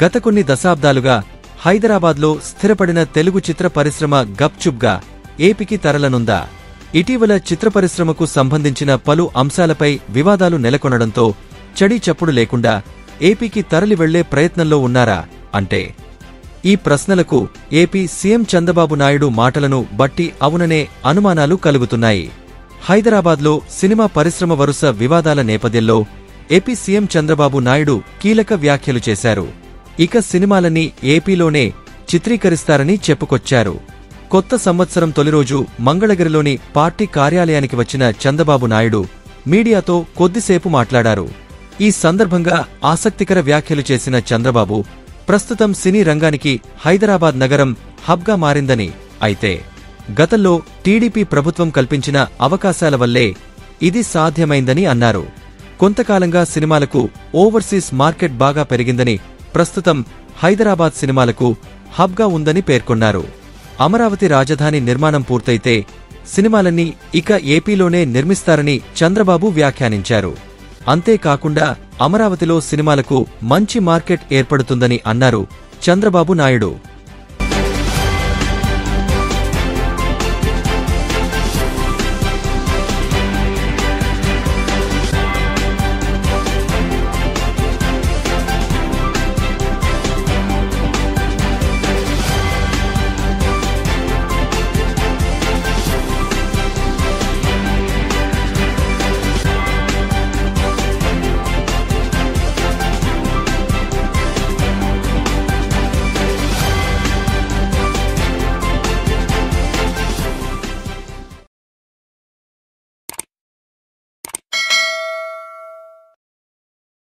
గత కొన్ని దశాబ్దాలుగా హైదరాబాద్లో స్థిరపడిన తెలుగు చిత్ర పరిశ్రమ గప్చుప్గా ఏపీకి తరలనుందా? ఇటీవల చిత్ర పరిశ్రమకు సంబంధించిన పలు అంశాలపై వివాదాలు నెలకొనడంతో చడీ చప్పుడు లేకుండా ఏపీకి తరలి వెళ్లే ప్రయత్నంలో ఉన్నారా అంటే, ఈ ప్రశ్నలకు ఏపీ సీఎం చంద్రబాబు నాయుడు మాటలను బట్టి అవుననే అనుమానాలు కలుగుతున్నాయి. హైదరాబాద్లో సినిమా పరిశ్రమ వరుస వివాదాల నేపథ్యంలో ఏపీ సీఎం చంద్రబాబు నాయుడు కీలక వ్యాఖ్యలు చేశారు. ఇక సినిమాలన్నీ ఏపీలోనే చిత్రీకరిస్తారని చెప్పుకొచ్చారు. కొత్త సంవత్సరం తొలిరోజు మంగళగిరిలోని పార్టీ కార్యాలయానికి వచ్చిన చంద్రబాబు నాయుడు మీడియాతో కొద్దిసేపు మాట్లాడారు. ఈ సందర్భంగా ఆసక్తికర వ్యాఖ్యలు చేసిన చంద్రబాబు, ప్రస్తుతం సినీ రంగానికి హైదరాబాద్ నగరం హబ్గా మారిందని, అయితే గతంలో టీడీపీ ప్రభుత్వం కల్పించిన అవకాశాల వల్లే ఇది సాధ్యమైందని అన్నారు. కొంతకాలంగా సినిమాలకు ఓవర్సీస్ మార్కెట్ బాగా పెరిగిందని, ప్రస్తుతం హైదరాబాద్ సినిమాలకు హబ్గా ఉందని పేర్కొన్నారు. అమరావతి రాజధాని నిర్మాణం పూర్తయితే సినిమాలన్నీ ఇక ఏపీలోనే నిర్మిస్తారని చంద్రబాబు వ్యాఖ్యానించారు. అంతేకాకుండా అమరావతిలో సినిమాలకు మంచి మార్కెట్ ఏర్పడుతుందని అన్నారు చంద్రబాబు నాయుడు.